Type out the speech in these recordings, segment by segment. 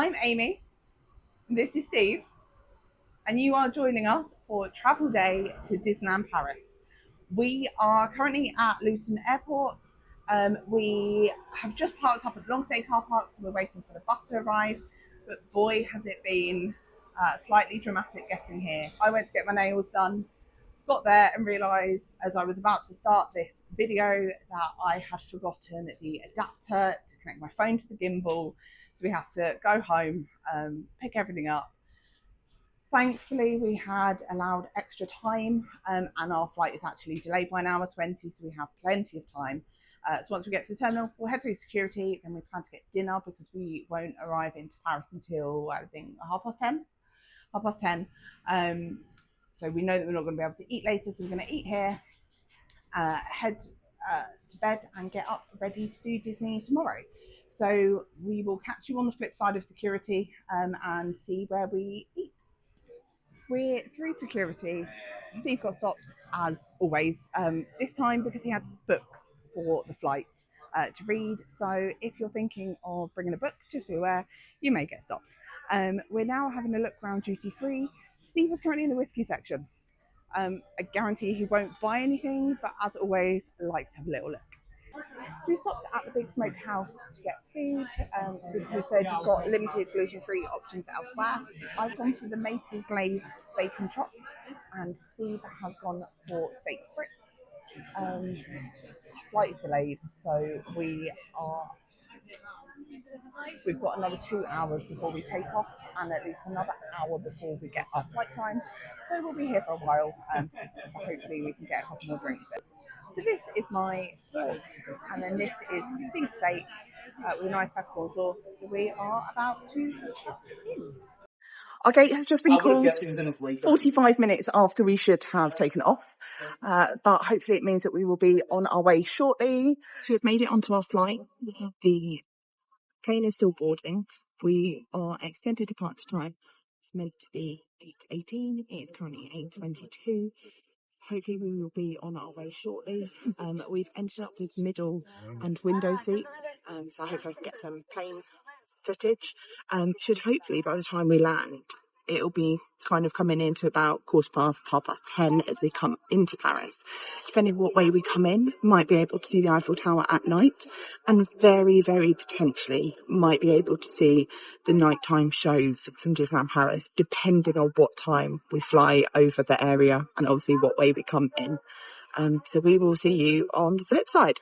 I'm Amy, this is Steve, and you are joining us for Travel Day to Disneyland Paris. We are currently at Luton Airport. We have just parked up at the long stay car park, so we're waiting for the bus to arrive. But boy, has it been slightly dramatic getting here. I went to get my nails done, got there and realised as I was about to start this video that I had forgotten the adapter to connect my phone to the gimbal. So we have to go home, pick everything up. Thankfully, we had allowed extra time and our flight is actually delayed by an hour 20, so we have plenty of time. So once we get to the terminal, we'll head through security, then we plan to get dinner because we won't arrive into Paris until, I think, half past 10. So we know that we're not going to be able to eat later, so we're going to eat here, head to bed and get up ready to do Disney tomorrow. So we will catch you on the flip side of security and see where we eat. We're through security. Steve got stopped as always, this time because he had books for the flight to read. So if you're thinking of bringing a book, just be aware you may get stopped. We're now having a look around duty free. Steve is currently in the whiskey section. I guarantee he won't buy anything, but as always, likes to have a little look. So we stopped at the Big Smoke House to get food because we said you've got limited gluten-free options elsewhere. I've gone for the maple glazed bacon chop and Steve has gone for steak frites. Flight is delayed, so we've got another 2 hours before we take off and at least another hour before we get our flight time. So we'll be here for a while, hopefully we can get a couple more drinks in. So this is my pork, and then this is steak steak with a nice peppercorn sauce. So we are about to check in. Our gate has just been called 45 minutes after we should have taken off, but hopefully it means that we will be on our way shortly. So we've made it onto our flight. The plane is still boarding. We are extended departure time. It's meant to be 8:18. It is currently 8:22. Hopefully we will be on our way shortly. We've ended up with middle and window seats, so I hope I can get some plane footage. Should hopefully by the time we land, it'll be kind of coming into about 10:15 as we come into Paris. Depending on what way we come in, might be able to see the Eiffel Tower at night, and very, very potentially might be able to see the nighttime shows from Disneyland Paris, depending on what time we fly over the area and obviously what way we come in. So we will see you on the flip side.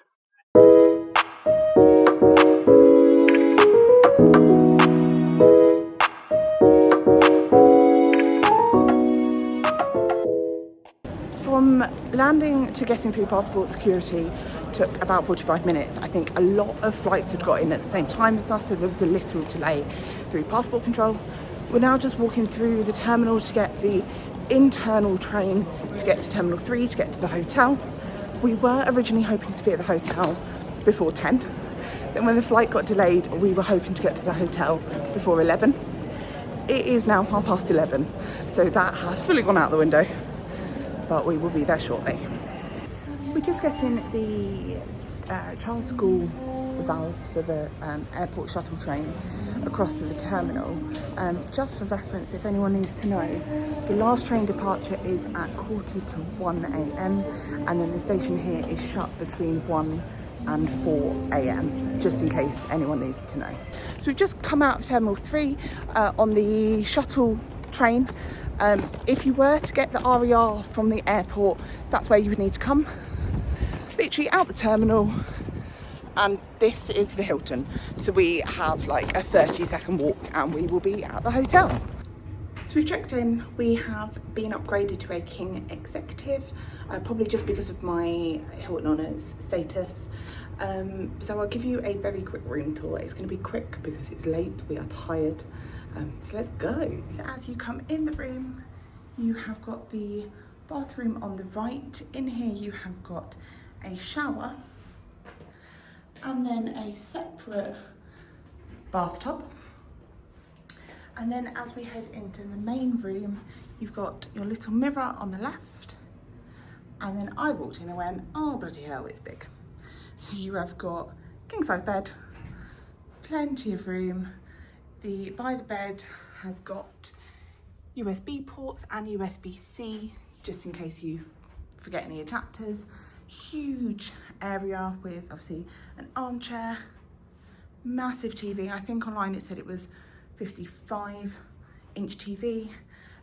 From landing to getting through passport security took about 45 minutes. I think a lot of flights had got in at the same time as us, so there was a little delay through passport control. We're now just walking through the terminal to get the internal train to get to Terminal 3 to get to the hotel. We were originally hoping to be at the hotel before 10. Then when the flight got delayed, we were hoping to get to the hotel before 11. It is now 11:30, so that has fully gone out the window. But we will be there shortly. We're just getting the Charles School Val, so the airport shuttle train across to the terminal. Just for reference, if anyone needs to know, the last train departure is at 1:45 a.m. and then the station here is shut between 1 and 4 a.m, just in case anyone needs to know. So we've just come out of Terminal 3 on the shuttle train. If you were to get the RER from the airport, that's where you would need to come. Literally out the terminal, and this is the Hilton. So we have like a 30-second walk and we will be at the hotel. So we've checked in. We have been upgraded to a King Executive, probably just because of my Hilton Honours status. So I'll give you a very quick room tour. It's going to be quick because it's late, we are tired. So let's go. So as you come in the room, you have got the bathroom on the right. In here you have got a shower and then a separate bathtub. And then as we head into the main room, you've got your little mirror on the left. And then I walked in and went, oh bloody hell, it's big. So you have got king size bed, plenty of room. The by the bed has got USB ports and USB-C, just in case you forget any adapters. Huge area with obviously an armchair, massive TV. I think online it said it was 55-inch TV.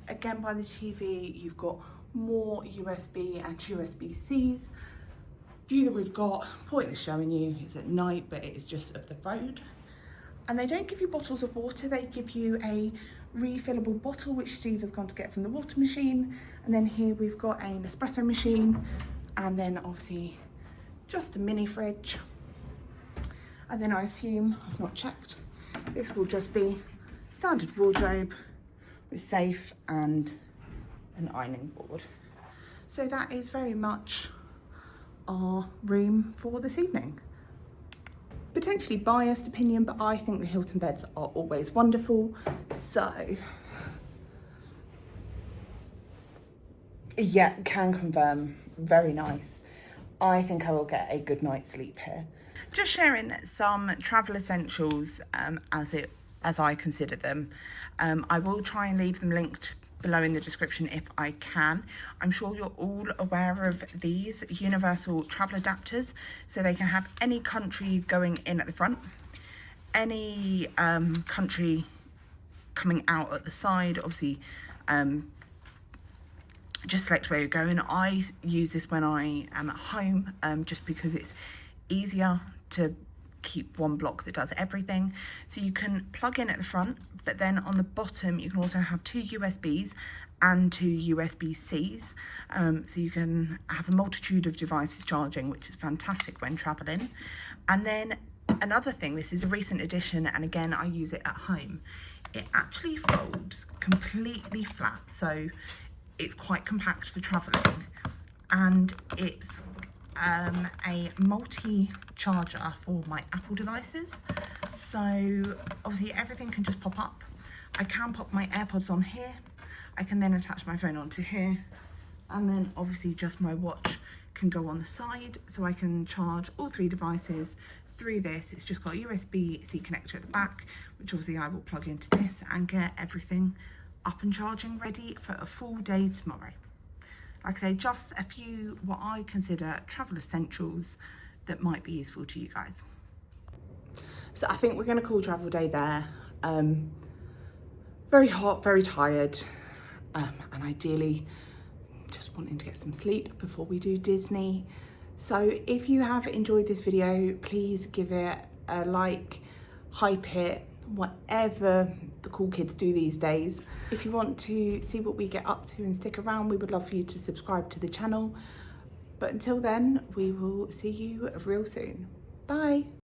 Again, by the TV, you've got more USB and USB-Cs. View that we've got, pointless showing you, it's at night, but it is just of the road. And they don't give you bottles of water, they give you a refillable bottle, which Steve has gone to get from the water machine. And then here we've got an espresso machine, and then obviously just a mini fridge. And then I assume, I've not checked, this will just be standard wardrobe with safe and an ironing board. So that is very much our room for this evening. Potentially biased opinion, but I think the Hilton beds are always wonderful. So yeah, can confirm, very nice. I think I will get a good night's sleep here. Just sharing some travel essentials as I consider them. I will try and leave them linked below in the description if I can. I'm sure you're all aware of these universal travel adapters, so they can have any country going in at the front, any country coming out at the side. Obviously, just select where you're going. I use this when I am at home, just because it's easier to keep one block that does everything. So you can plug in at the front, but then on the bottom you can also have 2 USBs and 2 USB-Cs, so you can have a multitude of devices charging, which is fantastic when traveling. And then another thing, this is a recent addition, and again I use it at home, it actually folds completely flat, so it's quite compact for traveling, and it's a multi-charger for my Apple devices. So obviously everything can just pop up. I can pop my AirPods on here. I can then attach my phone onto here. And then obviously just my watch can go on the side. So I can charge all 3 devices through this. It's just got a USB-C connector at the back, which obviously I will plug into this and get everything up and charging ready for a full day tomorrow. Like I say, just a few what I consider travel essentials that might be useful to you guys. So I think we're going to call travel day there. Very hot, very tired, and ideally just wanting to get some sleep before we do Disney. So if you have enjoyed this video, please give it a like, hype it, whatever the cool kids do these days. If you want to see what we get up to and stick around, we would love for you to subscribe to the channel. But until then, we will see you real soon. Bye.